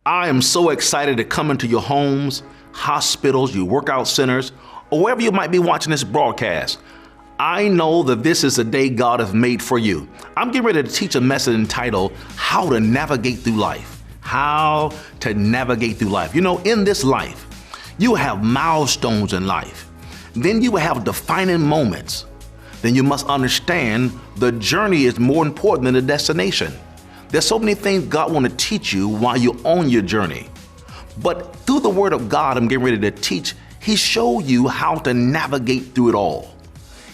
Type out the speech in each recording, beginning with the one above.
I am so excited to come into your homes, hospitals, your workout centers, or wherever you might be watching this broadcast. I know that this is a day God has made for you. I'm getting ready to teach a message entitled, How to Navigate Through Life. How to navigate through life. You know, in this life, you have milestones in life. Then you will have defining moments. Then you must understand the journey is more important than the destination. There's so many things God wants to teach you while you're on your journey. But through the Word of God, I'm getting ready to teach. He showed you how to navigate through it all.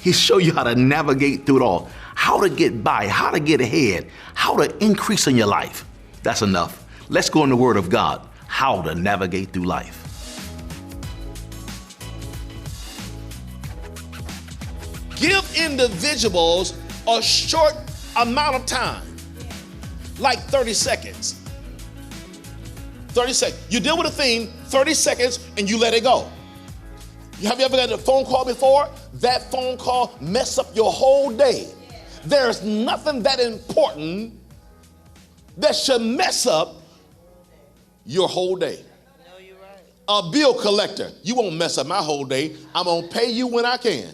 He showed you how to navigate through it all, how to get by, how to get ahead, how to increase in your life. That's enough. Let's go in the Word of God, how to navigate through life. Give individuals a short amount of time, like 30 seconds. 30 seconds. You deal with a thing, 30 seconds, and you let it go. Have you ever got a phone call before? That phone call messed up your whole day. There's nothing that important that should mess up your whole day. No, you're right. A bill collector, you won't mess up my whole day. I'm gonna pay you when I can.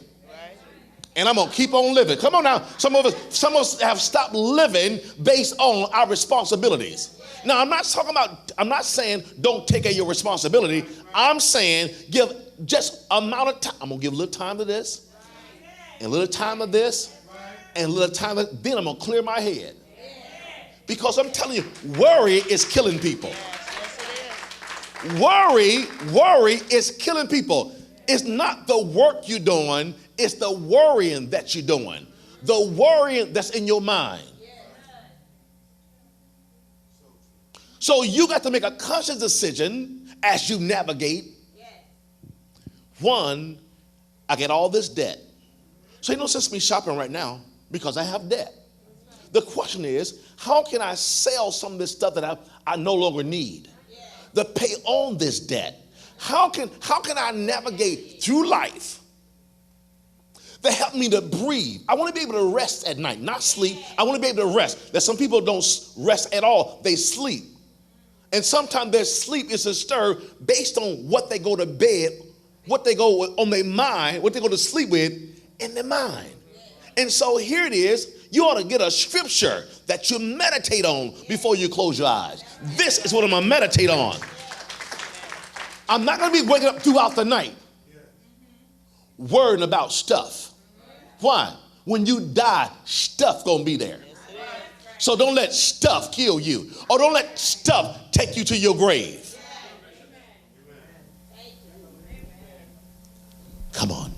And I'm gonna keep on living. Come on now. Some of us have stopped living based on our responsibilities. Now, I'm not saying don't take care of your responsibility. I'm saying give just amount of time. I'm gonna give a little time to this, and a little time of this, and a little time of, then I'm gonna clear my head. Because I'm telling you, worry is killing people. Worry is killing people. It's not the work you're doing, it's the worrying that you're doing. The worrying that's in your mind. So you got to make a conscious decision as you navigate. One, I get all this debt. So ain't no sense me shopping right now because I have debt. The question is, how can I sell some of this stuff that I no longer need to pay on this debt? How can I navigate through life that help me to breathe? I want to be able to rest at night, not sleep. I want to be able to rest. There's some people don't rest at all. They sleep. And sometimes their sleep is disturbed based on what they go to bed, what they go on their mind, what they go to sleep with in their mind. And so here it is. You ought to get a scripture that you meditate on before you close your eyes. This is what I'm going to meditate on. I'm not going to be waking up throughout the night worrying about stuff. Why? When you die, stuff going to be there. So don't let stuff kill you, or don't let stuff take you to your grave. Come on.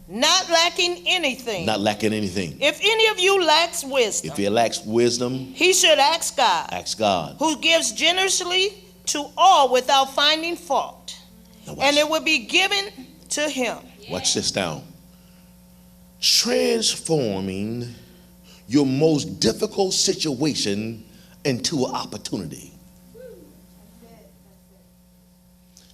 Not lacking anything. Not lacking anything. If any of you lacks wisdom, if he lacks wisdom, he should ask God. Ask God. Who gives generously to all without finding fault. And it will be given to him. Watch this now. Transforming your most difficult situation into an opportunity.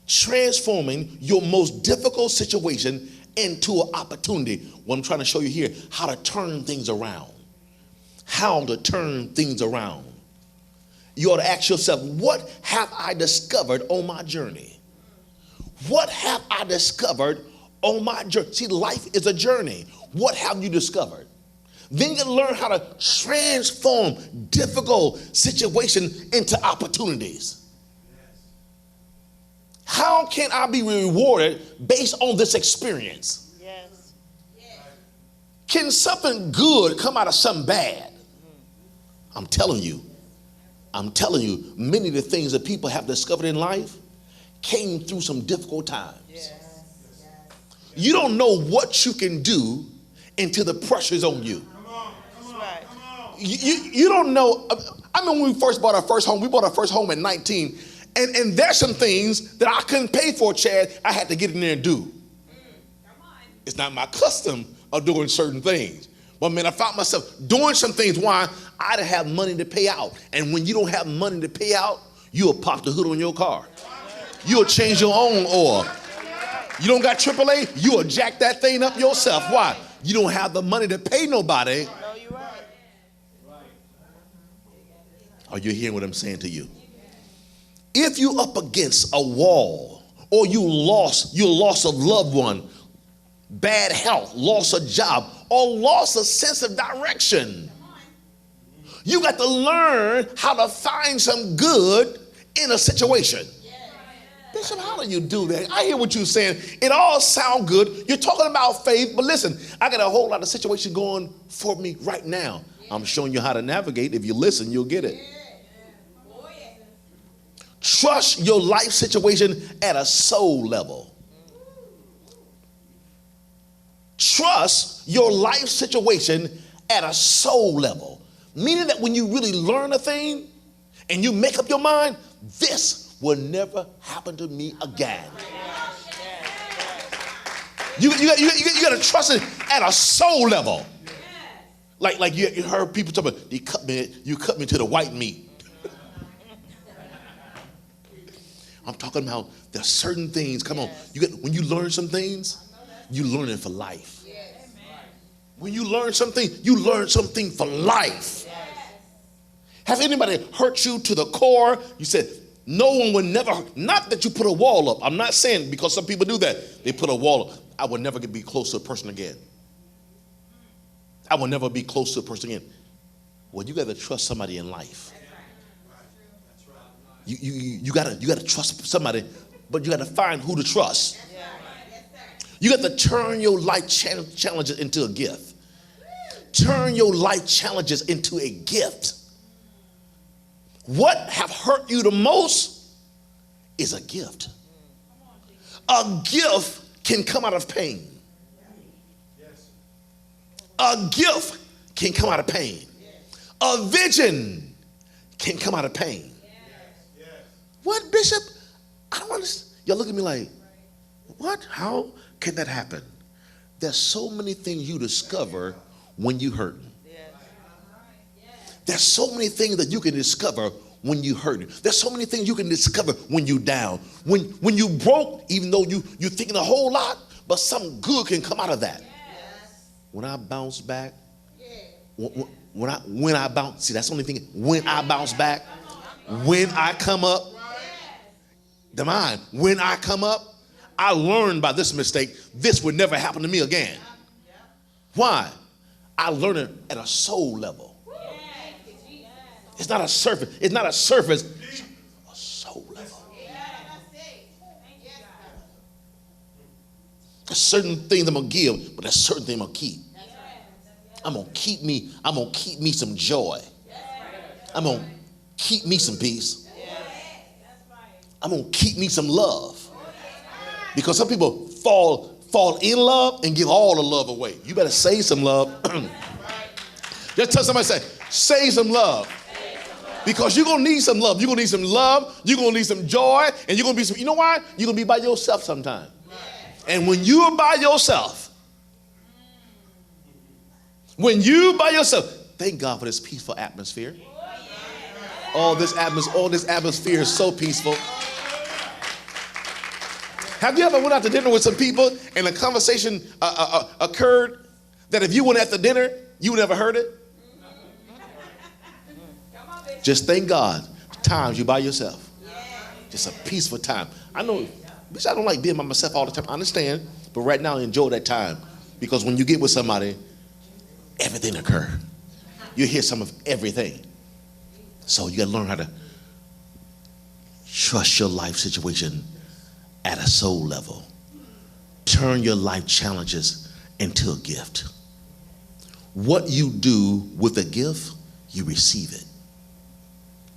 Transforming your most difficult situation into an opportunity. What I'm trying to show you here, how to turn things around. How to turn things around. You ought to ask yourself, what have I discovered on my journey? What have I discovered on my journey? See, life is a journey. What have you discovered? Then you learn how to transform difficult situations into opportunities. How can I be rewarded based on this experience? Yes. Can something good come out of something bad? I'm telling you, many of the things that people have discovered in life came through some difficult times. Yes. You don't know what you can do until the pressure's on you. Right. You don't know. I mean, when we first bought our first home, we bought our first home at 19. And there's some things that I couldn't pay for, Chad. I had to get in there and do. It's not my custom of doing certain things. But man, I found myself doing some things. Why? I didn't have money to pay out. And when you don't have money to pay out, you'll pop the hood on your car. You'll change your own oil. You don't got AAA, you'll jack that thing up yourself. Why? You don't have the money to pay nobody. No, you're right. Are you hearing what I'm saying to you? If you up against a wall, or you lost a loved one, bad health, lost a job, or lost a sense of direction, you got to learn how to find some good in a situation. Bishop, how do you do that? I hear what you're saying. It all sounds good. You're talking about faith, but listen, I got a whole lot of situation going for me right now. I'm showing you how to navigate. If you listen, you'll get it. Trust your life situation at a soul level. Trust your life situation at a soul level. Meaning that when you really learn a thing and you make up your mind, this will never happen to me again. You got to trust it at a soul level. Like you heard people talk about, you cut me to the white meat. I'm talking about there's certain things. Come on, when you learn some things, you learn it for life. When you learn something, you learn something for life. Has anybody hurt you to the core? You said, no one would never, not that you put a wall up. I'm not saying, because some people do that. They put a wall up. I would never be close to a person again. I will never be close to a person again. Well, you got to trust somebody in life. You got to trust somebody, but you got to find who to trust. You got to turn your life challenges into a gift. Turn your life challenges into a gift. What have hurt you the most is a gift. A gift can come out of pain. A gift can come out of pain. A vision can come out of pain. What, Bishop? I don't understand. Y'all look at me like, what? How can that happen? There's so many things you discover when you hurting. There's so many things that you can discover when you hurting. There's so many things you can discover when you down. When you broke, even though you're thinking a whole lot, but something good can come out of that. When I bounce back, when I bounce, see, that's the only thing. When I bounce back, when I come up, the mind, when I come up, I learned by this mistake, this would never happen to me again. Why? I learned it at a soul level. It's not a surface. It's not a surface. It's a soul level. There's certain things I'm gonna give, but there's certain things I'm gonna keep. I'm gonna keep me some joy. I'm gonna keep me some peace. I'm gonna keep me some love. Because some people fall in love and give all the love away. You better save some love. Just tell somebody, save some love. Because you're going to need some love. You're going to need some love. You're going to need some joy. And you're going to be some, you know why? You're going to be by yourself sometime. And when you're by yourself, thank God for this peaceful atmosphere. All this atmosphere is so peaceful. Have you ever went out to dinner with some people and a conversation occurred that if you went at the dinner, you never heard it? Just thank God, times you by yourself. Just a peaceful time. I know, bitch, I don't like being by myself all the time. I understand, but right now enjoy that time. Because when you get with somebody, everything occurs. You hear some of everything. So you got to learn how to trust your life situation at a soul level. Turn your life challenges into a gift. What you do with a gift, you receive it.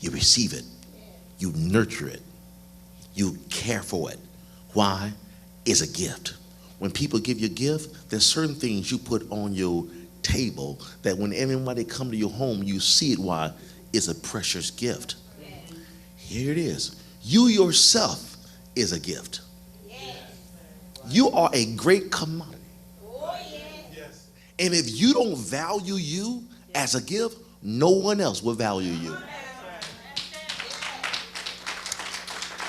You receive it. You nurture it. You care for it. Why? It's a gift. When people give you a gift, there's certain things you put on your table that when anybody come to your home, you see it. Why? It's a precious gift. Here it is. You yourself is a gift. You are a great commodity. And if you don't value you as a gift, no one else will value you.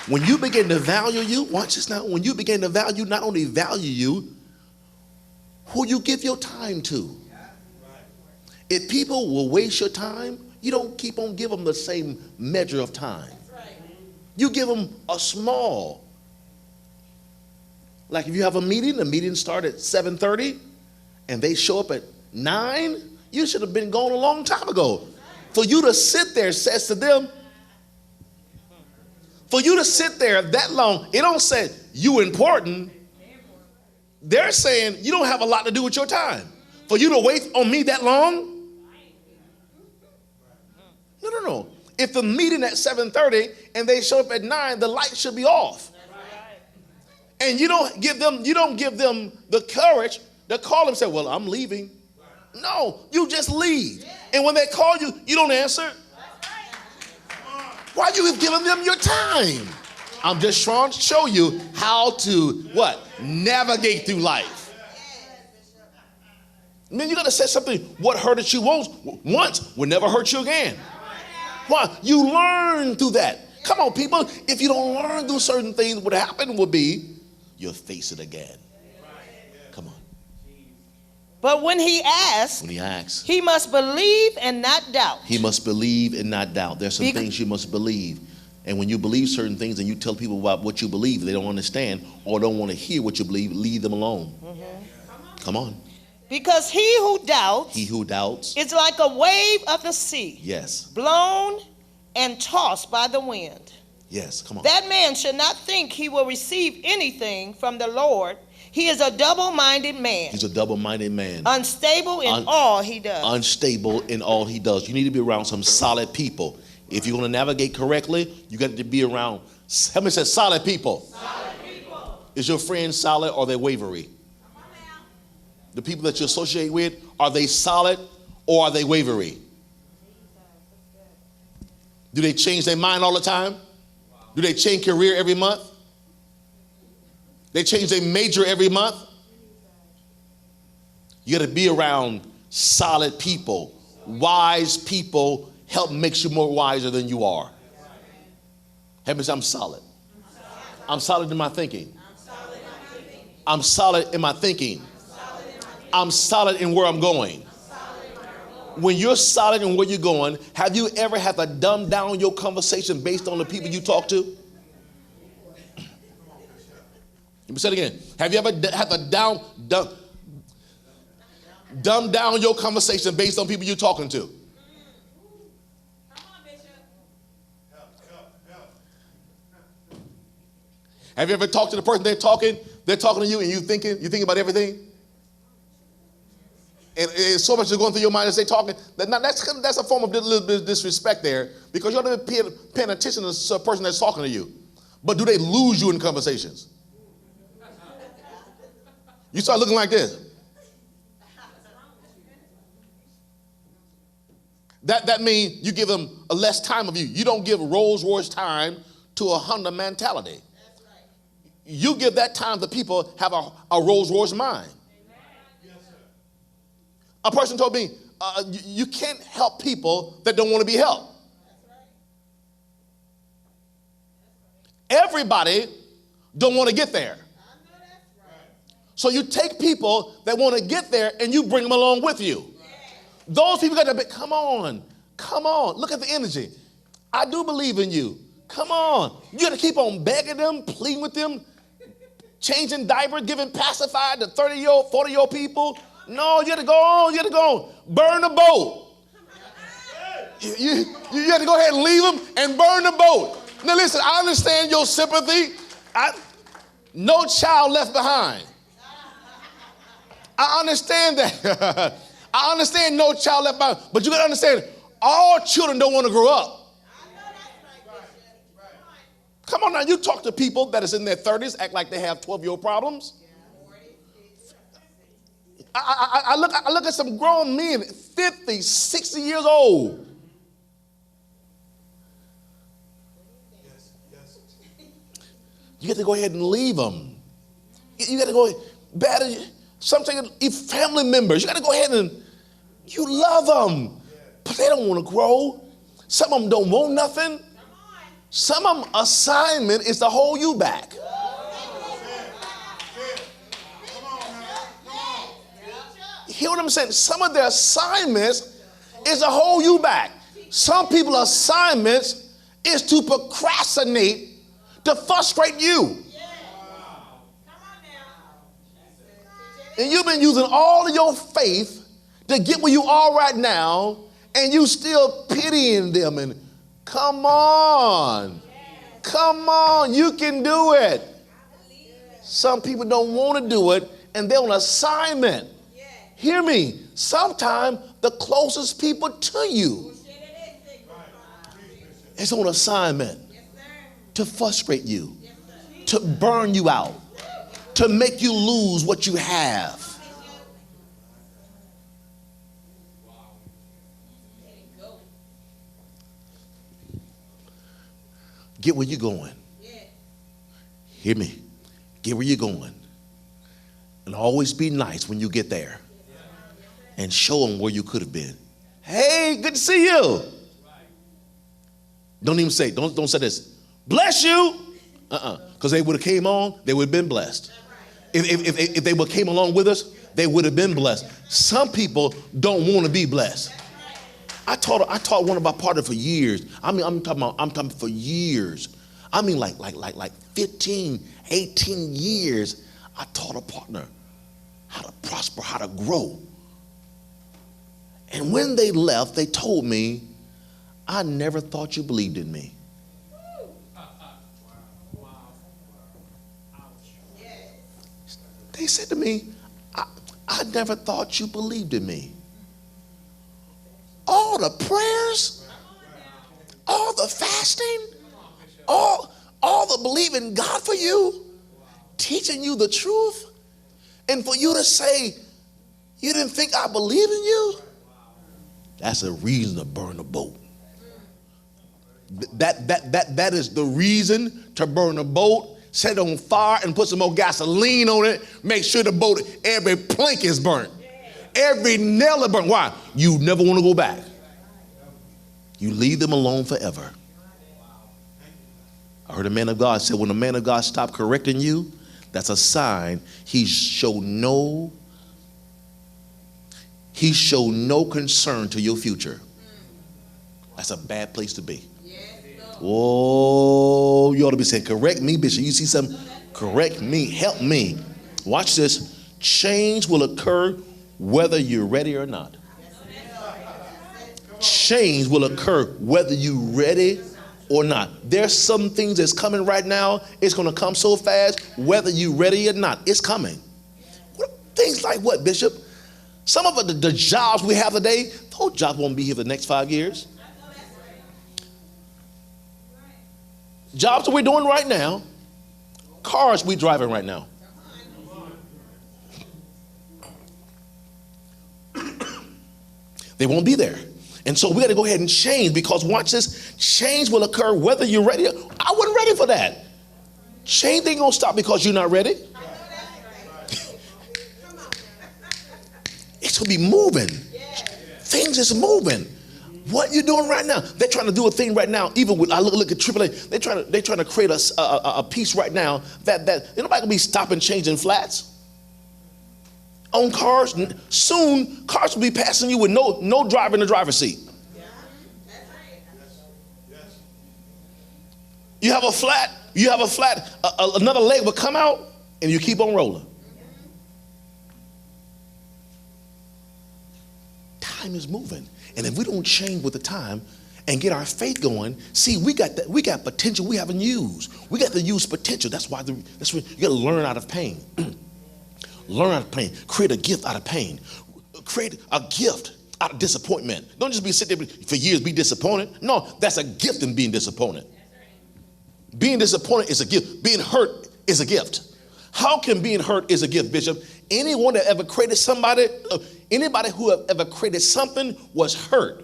When you begin to value you, watch this now, when you begin to value, not only value you, who you give your time to. If people will waste your time, you don't keep on giving them the same measure of time. You give them a small. Like if you have a meeting, the meeting starts at 7:30 and they show up at 9, you should have been gone a long time ago. For you to sit there says to them, for you to sit there that long, it don't say you important. They're saying you don't have a lot to do with your time. For you to wait on me that long? No. If the meeting at 7:30 and they show up at 9, the light should be off. And you don't give them the courage to call and say, well, I'm leaving. No, you just leave. And when they call you, you don't answer. Why you have given them your time? I'm just trying to show you how to what? Navigate through life. Man, you got to say something. What hurted you once will never hurt you again. Why? You learn through that. Come on, people. If you don't learn through certain things, what happened will be you'll face it again. Come on. But when he asks, he must believe and not doubt. He must believe and not doubt. There's some things you must believe. And when you believe certain things and you tell people about what you believe, they don't understand or don't want to hear what you believe, leave them alone. Mm-hmm. Come on. Because he who doubts is like a wave of the sea. Yes. Blown and tossed by the wind. Yes, come on. That man should not think he will receive anything from the Lord. He is a double-minded man. He's a double-minded man. Unstable in all he does. Unstable in all he does. You need to be around some solid people. If you're going to navigate correctly, you got to be around, help me say, solid people. Solid people. Is your friend solid or are they wavery? The people that you associate with, are they solid or are they wavery? Do they change their mind all the time? Do they change career every month? They change their major every month? You got to be around solid people. Wise people help makes you more wiser than you are. Help me say, I'm solid. I'm solid in my thinking. I'm solid in my thinking. I'm solid in where I'm going. When you're solid in where you're going, have you ever had to dumb down your conversation based on the people you talk to? Let me say it again. Have you ever had to dumb down your conversation based on people you're talking to? Have you ever talked to the person they're talking to you and you think about everything? And so much is going through your mind as they're talking. That's a form of little bit of disrespect there, because you ought to be paying attention to the person that's talking to you. But do they lose you in conversations? You start looking like this. That means you give them a less time of you. You don't give Rolls Royce time to a Honda mentality. You give that time to people have a Rolls Royce mind. A person told me, you can't help people that don't want to be helped. Everybody don't want to get there. So you take people that want to get there and you bring them along with you. Those people got to be, come on, look at the energy. I do believe in you. Come on. You got to keep on begging them, pleading with them, changing diapers, giving pacifier to 30-year-old, 40-year-old people. No, you got to go on, burn the boat. You got to go ahead and leave them and burn the boat. Now listen, I understand your sympathy. No child left behind. I understand that. I understand no child left behind. But you got to understand, all children don't want to grow up. Come on now, you talk to people that is in their 30s, act like they have 12-year-old problems. I look at some grown men, 50, 60 years old. You got to go ahead and leave them. You got to go better. Sometimes family members, you got to go ahead and you love them, but they don't want to grow. Some of them don't want nothing. Some of them assignment is to hold you back. Hear what I'm saying? Some of their assignments is to hold you back. Some people's assignments is to procrastinate, to frustrate you. And you've been using all of your faith to get where you are right now, and you still pitying them. And come on, you can do it. Some people don't want to do it, and they're on assignment. Hear me. Sometimes the closest people to you is on assignment to frustrate you, to burn you out, to make you lose what you have. Get where you're going. Hear me. Get where you're going. And always be nice when you get there. And show them where you could have been. Hey, good to see you. Don't even say, don't say this. Bless you. Because they would have came on, they would have been blessed. If they would have came along with us, they would have been blessed. Some people don't want to be blessed. I taught one of our partners for years. I'm talking for years. I mean like 15, 18 years. I taught a partner how to prosper, how to grow. And when they left, they told me, I never thought you believed in me. They said to me, I never thought you believed in me. All the prayers, all the fasting, all the believing God for you, teaching you the truth, and for you to say, you didn't think I believe in you? That's a reason to burn the boat. That is the reason to burn the boat. Set it on fire and put some more gasoline on it. Make sure the boat, every plank is burnt. Every nail is burnt. Why? You never want to go back. You leave them alone forever. I heard a man of God say, when a man of God stops correcting you, that's a sign he showed no concern to your future. That's a bad place to be. Oh, you ought to be saying, correct me, Bishop. You see something? Correct me. Help me. Watch this. Change will occur whether you're ready or not. Change will occur whether you're ready or not. There's some things that's coming right now. It's going to come so fast, whether you're ready or not. It's coming. Things like what, Bishop? Some of the jobs we have today, those jobs won't be here for the next 5 years. Jobs that we're doing right now, cars we're driving right now. They won't be there. And so we got to go ahead and change, because watch this, change will occur whether you're ready. I wasn't ready for that. Change ain't going to stop because you're not ready. It's going to be moving. Things is moving. What you doing right now? They're trying to do a thing right now. Even with I look at AAA, they're trying to create a piece right now that nobody gonna be stopping changing flats on cars. Soon cars will be passing you with no driver in the driver's seat. You have a flat. Another leg will come out, and you keep on rolling. Time is moving. And if we don't change with the time and get our faith going, see, we got potential we haven't used. We got to use potential. That's why you got to learn out of pain. Learn out of pain. Create a gift out of pain. Create a gift out of disappointment. Don't just be sitting there for years be disappointed. No, that's a gift in being disappointed. Being disappointed is a gift. Being hurt is a gift. How can being hurt is a gift, Bishop? Anyone that ever created somebody, anybody who have ever created something was hurt.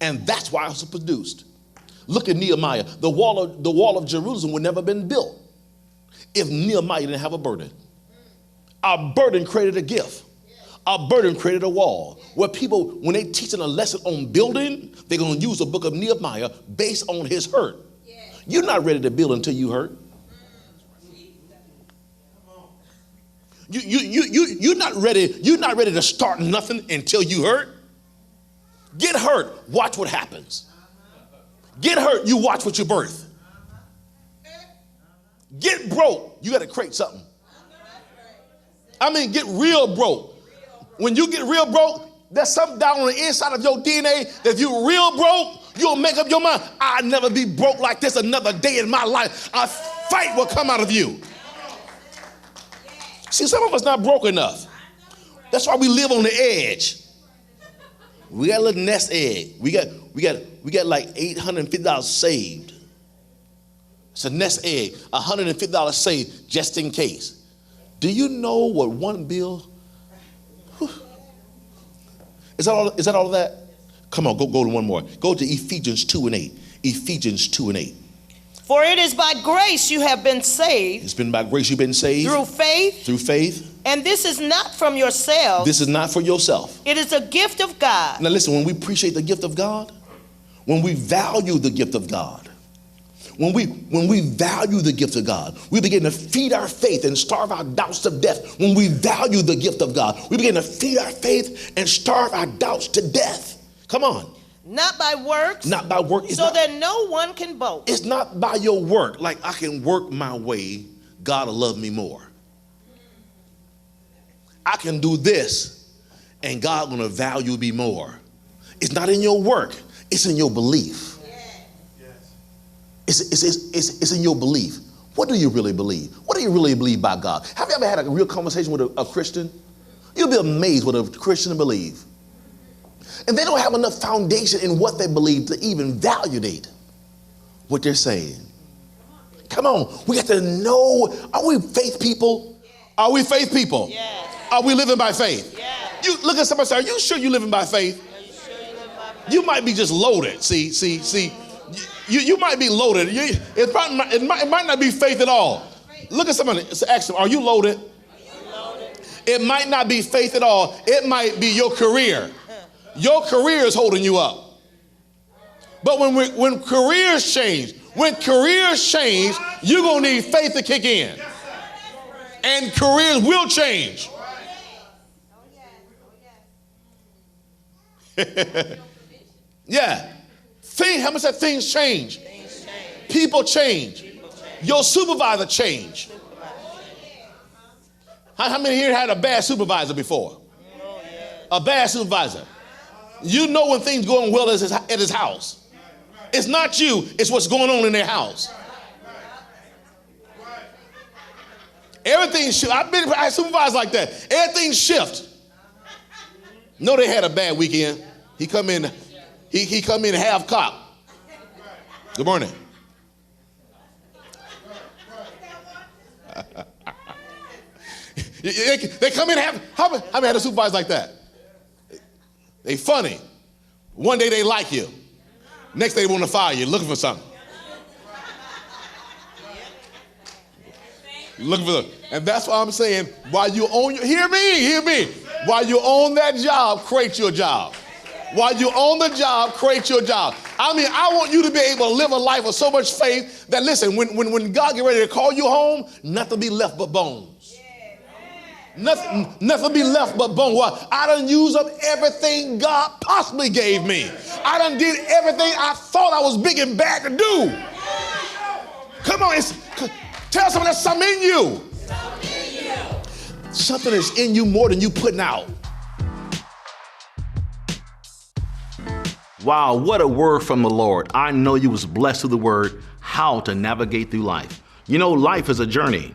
And that's why it was produced. Look at Nehemiah. The wall of Jerusalem would never have been built if Nehemiah didn't have a burden. Our burden created a gift. Our burden created a wall where people, when they teaching a lesson on building, they're going to use the book of Nehemiah based on his hurt. You're not ready to build until you hurt. You're not ready. You're not ready to start nothing until you hurt. Get hurt. Watch what happens. Get hurt, you watch what you birth. Get broke, you got to create something. I mean, get real broke. When you get real broke, there's something down on the inside of your DNA that if you're real broke, you'll make up your mind. I'll never be broke like this another day in my life. A fight will come out of you. See, some of us not broke enough. That's why we live on the edge. We got a little nest egg. We got like $850 saved. It's a nest egg, $150 saved just in case. Do you know what one bill? Whew. Is that all of that? Come on, go to one more. Go to Ephesians 2:8. Ephesians 2:8. For it is by grace you have been saved. It's been by grace you've been saved. Through faith. Through faith. And this is not from yourselves. This is not for yourself. It is a gift of God. Now listen, when we appreciate the gift of God, when we value the gift of God, when we value the gift of God, we begin to feed our faith and starve our doubts to death. When we value the gift of God, we begin to feed our faith and starve our doubts to death. Come on. Not by works. Not by work. So that no one can boast. It's not by your work. Like I can work my way, God will love me more. I can do this and God gonna value me more. It's not in your work, it's in your belief. It's in your belief. What do you really believe? What do you really believe by God? Have you ever had a real conversation with a Christian? You'll be amazed what a Christian believes. And they don't have enough foundation in what they believe to even validate what they're saying. Come on, we got to know, are we faith people? Are we faith people? Yes. Are we living by faith? Yes. You look at somebody and say, are you sure you're living by faith? You might be just loaded. See. You might be loaded. It might not be faith at all. Look at somebody. Ask them, are you loaded? It might not be faith at all. It might be your career. Your career is holding you up. But when careers change, you're going to need faith to kick in. And careers will change. Yeah. How much that things change? People change. Your supervisor change. How many here had a bad supervisor before? A bad supervisor. You know when things going well at his house. It's not you, it's what's going on in their house. Everything shift. I supervised like that. Everything shift. No, they had a bad weekend. He come in half cocked. Good morning. They come in half. How many had a supervisor like that? They funny. One day they like you. Next day they want to fire you, looking for something. Looking for, and that's why I'm saying, while you own hear me. While you own that job, create your job. While you own the job, create your job. I mean, I want you to be able to live a life of so much faith that, listen, when God get ready to call you home, nothing be left but bones. Nothing be left but bones. Well, I done used up everything God possibly gave me. I done did everything I thought I was big and bad to do. Come on, tell someone there's something in you. Something is in you more than you putting out. Wow, what a word from the Lord. I know you was blessed through the word, how to navigate through life. You know, life is a journey.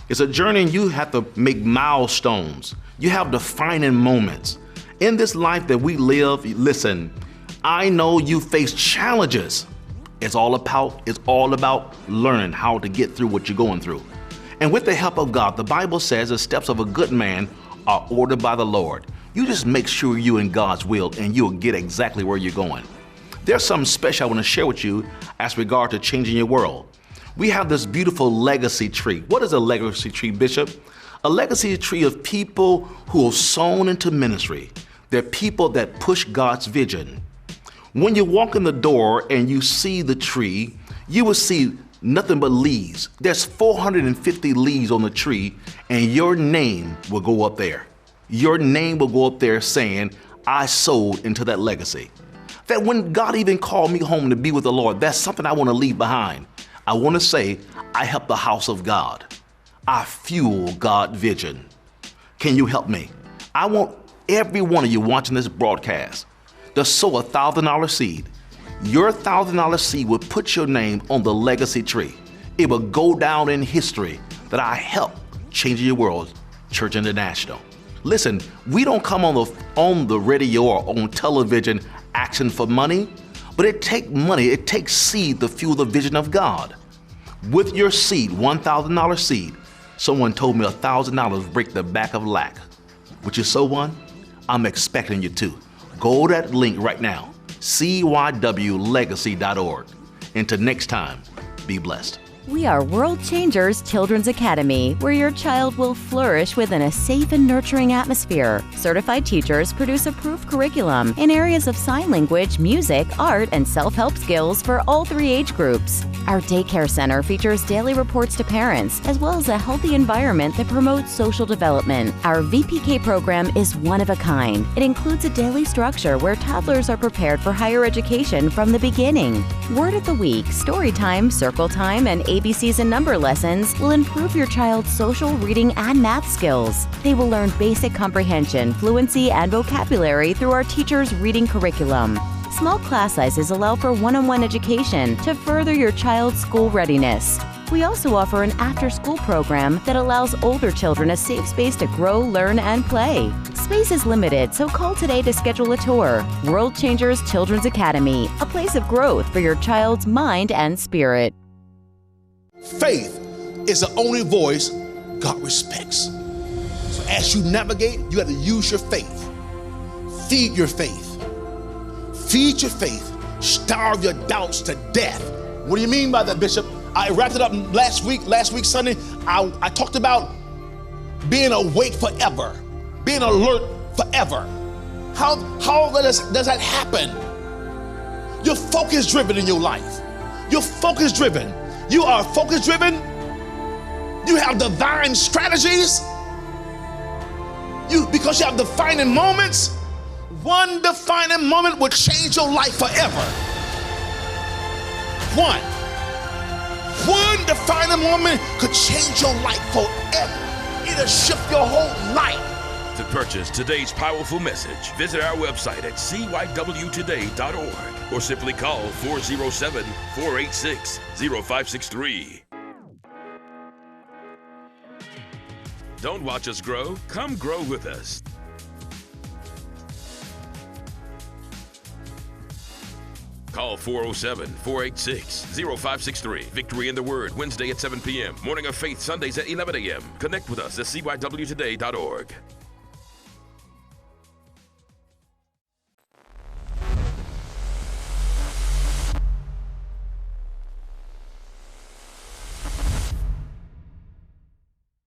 It's a journey and you have to make milestones. You have defining moments. In this life that we live, listen, I know you face challenges. It's all about learning how to get through what you're going through. And with the help of God, the Bible says the steps of a good man are ordered by the Lord. You just make sure you're in God's will and you'll get exactly where you're going. There's something special I want to share with you as regard to changing your world. We have this beautiful legacy tree. What is a legacy tree, Bishop? A legacy tree of people who have sown into ministry. They're people that push God's vision. When you walk in the door and you see the tree, you will see nothing but leaves. There's 450 leaves on the tree and your name will go up there. Your name will go up there saying, I sowed into that legacy. that when God even called me home to be with the Lord, that's something I want to leave behind. I want to say I help the house of God. I fuel God's vision. Can you help me? I want every one of you watching this broadcast to sow $1,000 seed. Your $1,000 seed will put your name on the legacy tree. It will go down in history that I helped change your world, Church International. Listen, we don't come on the radio or on television asking for money, but it takes money, it takes seed to fuel the vision of God. With your seed, $1,000 seed, someone told me $1,000 break the back of lack. Would you sow one? I'm expecting you to. Go to that link right now, cywlegacy.org. Until next time, be blessed. We are World Changers Children's Academy, where your child will flourish within a safe and nurturing atmosphere. Certified teachers produce approved curriculum in areas of sign language, music, art, and self-help skills for all 3 age groups. Our daycare center features daily reports to parents, as well as a healthy environment that promotes social development. Our VPK program is one of a kind. It includes a daily structure where toddlers are prepared for higher education from the beginning. Word of the week, story time, circle time, and ABCs and number lessons will improve your child's social, reading, and math skills. They will learn basic comprehension, fluency, and vocabulary through our teachers' reading curriculum. Small class sizes allow for one-on-one education to further your child's school readiness. We also offer an after-school program that allows older children a safe space to grow, learn, and play. Space is limited, so call today to schedule a tour. World Changers Children's Academy, a place of growth for your child's mind and spirit. Faith is the only voice God respects. So as you navigate, you have to use your faith. Feed your faith. Feed your faith. Starve your doubts to death. What do you mean by that, Bishop? I wrapped it up last week Sunday. I talked about being awake forever, being alert forever. How does that happen? You're focus driven in your life. You're focus driven. You are focus driven. You have divine strategies. Because you have defining moments. One defining moment will change your life forever. One defining moment could change your life forever. It'll shift your whole life. To purchase today's powerful message, visit our website at cywtoday.org or simply call 407-486-0563. Don't watch us grow. Come grow with us. Call 407-486-0563. Victory in the Word, Wednesday at 7 p.m. Morning of Faith, Sundays at 11 a.m. Connect with us at cywtoday.org.